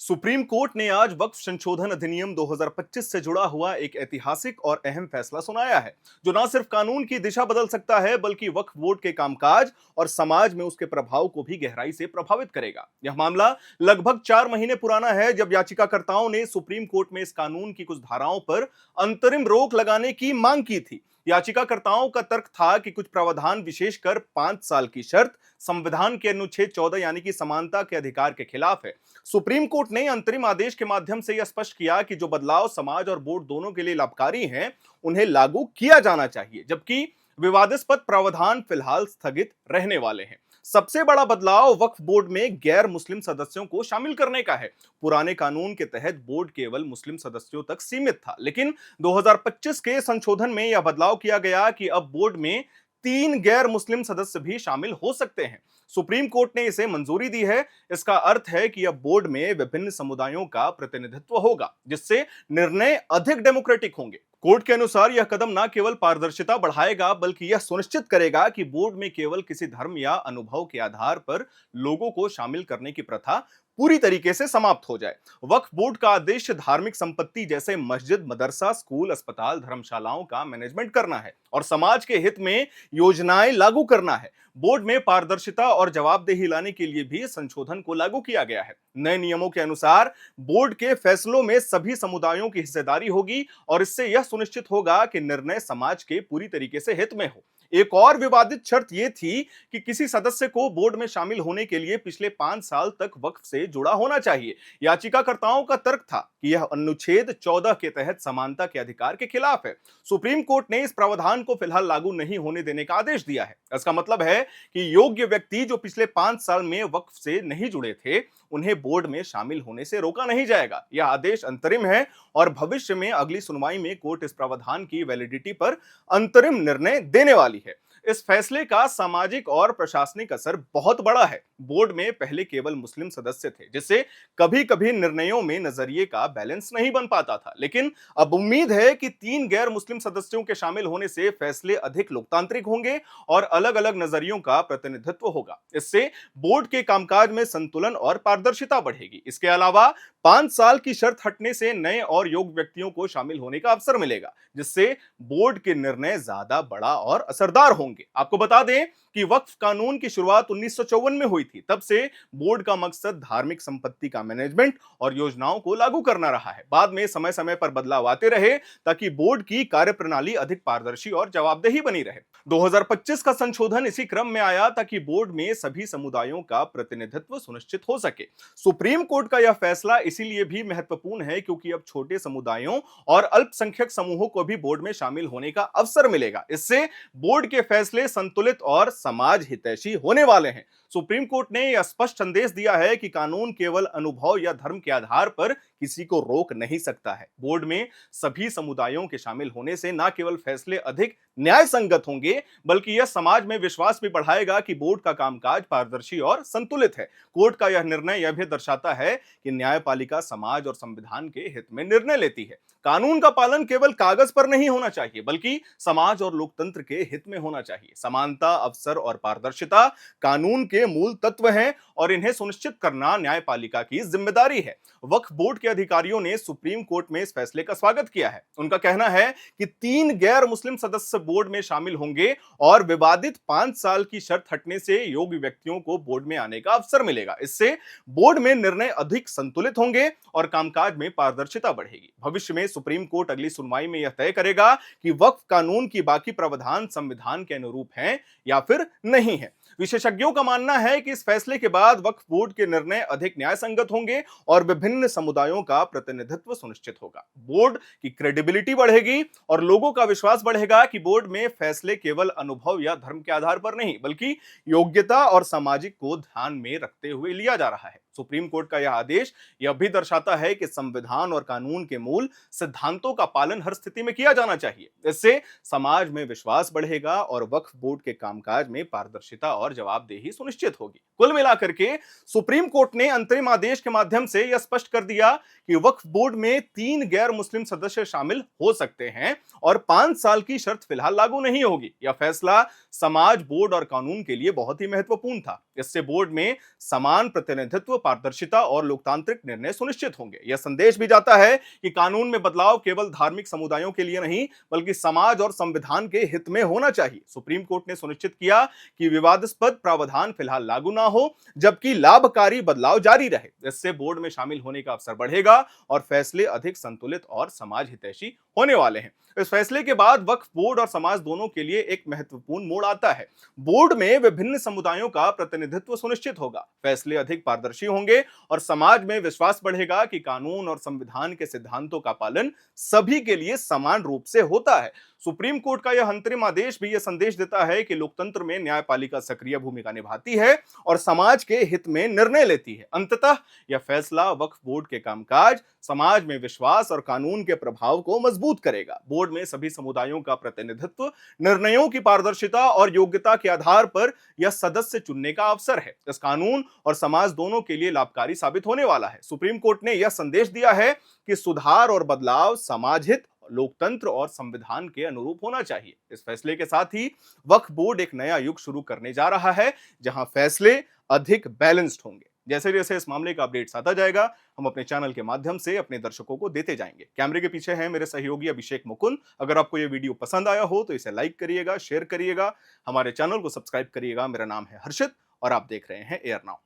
Supreme court ने आज वक्फ संशोधन अधिनियम 2025 से जुड़ा हुआ एक ऐतिहासिक और अहम फैसला सुनाया है, जो न सिर्फ कानून की दिशा बदल सकता है, बल्कि वक्फ बोर्ड के कामकाज और समाज में उसके प्रभाव को भी गहराई से प्रभावित करेगा। यह मामला लगभग 4 महीने पुराना है, जब याचिकाकर्ताओं ने सुप्रीम कोर्ट में इस कानून की कुछ धाराओं पर अंतरिम रोक लगाने की मांग की थी। याचिकाकर्ताओं का तर्क था कि कुछ प्रावधान, विशेषकर 5 साल की शर्त, संविधान के अनुच्छेद 14 यानी कि समानता के अधिकार के खिलाफ है। सुप्रीम कोर्ट ने अंतरिम आदेश के माध्यम से यह स्पष्ट किया कि जो बदलाव समाज और बोर्ड दोनों के लिए लाभकारी हैं, उन्हें लागू किया जाना चाहिए, जबकि विवादास्पद प्रावधान फिलहाल स्थगित रहने वाले हैं। सबसे बड़ा बदलाव वक्फ बोर्ड में गैर मुस्लिम सदस्यों को शामिल करने का है। पुराने कानून के तहत बोर्ड केवल मुस्लिम सदस्यों तक सीमित था, लेकिन 2025 के संशोधन में यह बदलाव किया गया कि अब बोर्ड में 3 गैर मुस्लिम सदस्य भी शामिल हो सकते हैं। सुप्रीम कोर्ट ने इसे मंजूरी दी है। इसका अर्थ है कि अब बोर्ड में विभिन्न समुदायों का प्रतिनिधित्व होगा, जिससे निर्णय अधिक डेमोक्रेटिक होंगे। कोर्ट के अनुसार यह कदम न केवल पारदर्शिता बढ़ाएगा, बल्कि यह सुनिश्चित करेगा कि बोर्ड में केवल किसी धर्म या अनुभव के आधार पर लोगों को शामिल करने की प्रथा पूरी तरीके से समाप्त हो जाए। वक्फ बोर्ड का उद्देश्य धार्मिक संपत्ति जैसे मस्जिद, मदरसा, स्कूल, अस्पताल, धर्मशालाओं का मैनेजमेंट करना है और समाज के हित में योजनाएं लागू करना है। बोर्ड में पारदर्शिता और जवाबदेही लाने के लिए भी संशोधन को लागू किया गया है। नए नियमों के अनुसार बोर्ड के फैसलों में सभी समुदायों की हिस्सेदारी होगी और इससे यह सुनिश्चित होगा कि निर्णय समाज के पूरी तरीके से हित में हो। एक और विवादित शर्त यह थी कि किसी सदस्य को बोर्ड में शामिल होने के लिए पिछले 5 साल तक वक्फ से जुड़ा होना चाहिए। याचिकाकर्ताओं का तर्क था कि यह अनुच्छेद 14 के तहत समानता के अधिकार के खिलाफ है। सुप्रीम कोर्ट ने इस प्रावधान को फिलहाल लागू नहीं होने देने का आदेश दिया है। इसका मतलब है कि योग्य व्यक्ति जो पिछले 5 साल में वक्फ से नहीं जुड़े थे, उन्हें बोर्ड में शामिल होने से रोका नहीं जाएगा। यह आदेश अंतरिम है और भविष्य में अगली सुनवाई में कोर्ट इस प्रावधान की वैलिडिटी पर अंतरिम निर्णय देने वाली है। इस फैसले का सामाजिक और प्रशासनिक असर बहुत बड़ा है। बोर्ड में पहले केवल मुस्लिम सदस्य थे, जिससे कभी-कभी निर्णयों में नजरिए का बैलेंस नहीं बन पाता था, लेकिन अब उम्मीद है कि 3 गैर मुस्लिम सदस्यों के शामिल होने से फैसले अधिक लोकतांत्रिक होंगे और अलग-अलग नजरियों का प्रतिनिधित्व होगा। इससे बोर्ड के कामकाज में संतुलन और पारदर्शिता बढ़ेगी। इसके अलावा 5 साल की शर्त हटने से नए और योग्य व्यक्तियों को शामिल होने का अवसर मिलेगा, जिससे बोर्ड के निर्णय ज्यादा बड़ा और असरदार होंगे। आपको बता दें कि वक्फ कानून की शुरुआत 1954 में हुई थी। तब से बोर्ड का मकसद धार्मिक संपत्ति का मैनेजमेंट और योजनाओं को लागू करना रहा है। बाद में समय समय पर बदलाव आते रहे, ताकि बोर्ड की कार्यप्रणाली अधिक पारदर्शी और जवाबदेही बनी रहे। 2025 का संशोधन इसी क्रम में आया, ताकि बोर्ड में सभी समुदायों का प्रतिनिधित्व सुनिश्चित हो सके। सुप्रीम कोर्ट का यह फैसला इसीलिए भी महत्वपूर्ण है, क्योंकि अब छोटे समुदायों और अल्पसंख्यक समूहों को भी बोर्ड में शामिल होने का अवसर मिलेगा। इससे बोर्ड के फैसले संतुलित और समाज हितैषी होने वाले हैं। सुप्रीम कोर्ट ने यह स्पष्ट संदेश दिया है कि कानून केवल अनुभव या धर्म के आधार पर किसी को रोक नहीं सकता है। बोर्ड में सभी समुदायों के शामिल होने से न केवल फैसले अधिक न्याय संगत होंगे, बल्कि यह समाज में विश्वास भी बढ़ाएगा कि बोर्ड का कामकाज पारदर्शी और संतुलित है। कोर्ट का यह निर्णय यह भी दर्शाता है कि न्यायपालिका समाज और संविधान के हित में निर्णय लेती है। कानून का पालन केवल कागज पर नहीं होना चाहिए, बल्कि समाज और लोकतंत्र के हित में होना चाहिए। समानता, अवसर और पारदर्शिता कानून के मूल तत्व हैं और इन्हें सुनिश्चित करना न्यायपालिका की जिम्मेदारी है। वक्फ बोर्ड के अधिकारियों ने सुप्रीम कोर्ट में इस फैसले का स्वागत किया है। उनका कहना है कि 3 गैर मुस्लिम सदस्य बोर्ड में शामिल होंगे और विवादित 5 साल की शर्त हटने से योग्य व्यक्तियों को बोर्ड में आने का अवसर मिलेगा। इससे बोर्ड में निर्णय अधिक संतुलित होंगे और कामकाज में पारदर्शिता बढ़ेगी। भविष्य में सुप्रीम कोर्ट अगली सुनवाई में यह तय करेगा कि वक्फ कानून की बाकी प्रावधान संविधान के अनुरूप हैं या फिर नहीं है। विशेषज्ञों का मानना है कि इस फैसले के बाद वक्फ बोर्ड के निर्णय अधिक न्याय संगत होंगे और विभिन्न समुदायों का प्रतिनिधित्व सुनिश्चित होगा। बोर्ड की क्रेडिबिलिटी बढ़ेगी और लोगों का विश्वास बढ़ेगा कि बोर्ड में फैसले केवल अनुभव या धर्म के आधार पर नहीं, बल्कि योग्यता और सामाजिक को ध्यान में रखते हुए लिया जा रहा है। सुप्रीम कोर्ट का यह आदेश यह भी दर्शाता है कि संविधान और कानून के मूल सिद्धांतों का पालन हर स्थिति में किया जाना चाहिए। इससे समाज में विश्वास बढ़ेगा और वक्फ बोर्ड के कामकाज में पारदर्शिता और जवाबदेही सुनिश्चित होगी। कुल मिलाकर के सुप्रीम कोर्ट ने अंतरिम आदेश के माध्यम से यह स्पष्ट कर दिया कि वक्फ बोर्ड में 3 गैर मुस्लिम सदस्य शामिल हो सकते हैं और 5 साल की शर्त फिलहाल लागू नहीं होगी। यह फैसला समाज, बोर्ड और कानून के लिए बहुत ही महत्वपूर्ण था। इससे बोर्ड में समान प्रतिनिधित्व, पारदर्शिता और लोकतांत्रिक निर्णय सुनिश्चित होंगे। यह संदेश भी जाता है कि कानून में बदलाव केवल धार्मिक समुदायों के लिए नहीं, बल्कि समाज और संविधान के हित में होना चाहिए। सुप्रीम कोर्ट ने सुनिश्चित किया कि विवादास्पद प्रावधान फिलहाल लागू ना हो, जबकि लाभकारी बदलाव जारी रहे। इससे बोर्ड में शामिल होने का अवसर बढ़ेगा और फैसले अधिक संतुलित और समाज हितैषी होने वाले हैं। इस फैसले के बाद वक्फ बोर्ड और समाज दोनों के लिए एक महत्वपूर्ण मोड़ आता है। बोर्ड में विभिन्न समुदायों का प्रतिनिधित्व सुनिश्चित होगा, फैसले अधिक पारदर्शी होंगे और समाज में विश्वास बढ़ेगा कि कानून और संविधान के सिद्धांतों का पालन सभी के लिए समान रूप से होता है। सुप्रीम कोर्ट का यह अंतरिम आदेश भी यह संदेश देता है कि लोकतंत्र में न्यायपालिका सक्रिय भूमिका निभाती है और समाज के हित में निर्णय लेती है। अंततः यह फैसला वक्फ बोर्ड के कामकाज, समाज में विश्वास और कानून के प्रभाव को मजबूत करेगा। बोर्ड में सभी समुदायों का प्रतिनिधित्व, निर्णयों की पारदर्शिता और योग्यता के आधार पर यह सदस्य चुनने का अवसर है। इस कानून और समाज दोनों के लिए लाभकारी साबित होने वाला है। सुप्रीम कोर्ट ने यह संदेश दिया है कि सुधार और बदलाव समाज हित, लोकतंत्र और संविधान के अनुरूप होना चाहिए। इस फैसले के साथ ही वक्फ बोर्ड एक नया युग शुरू करने जा रहा है, जहां फैसले अधिक बैलेंस्ड होंगे। जैसे जैसे इस मामले का अपडेट्स आता जाएगा, हम अपने चैनल के माध्यम से अपने दर्शकों को देते जाएंगे। कैमरे के पीछे हैं मेरे सहयोगी अभिषेक मुकुंद। अगर आपको यह वीडियो पसंद आया हो तो इसे लाइक करिएगा, शेयर करिएगा, हमारे चैनल को सब्सक्राइब करिएगा। मेरा नाम है हर्षित और आप देख रहे हैं एयर नाउ।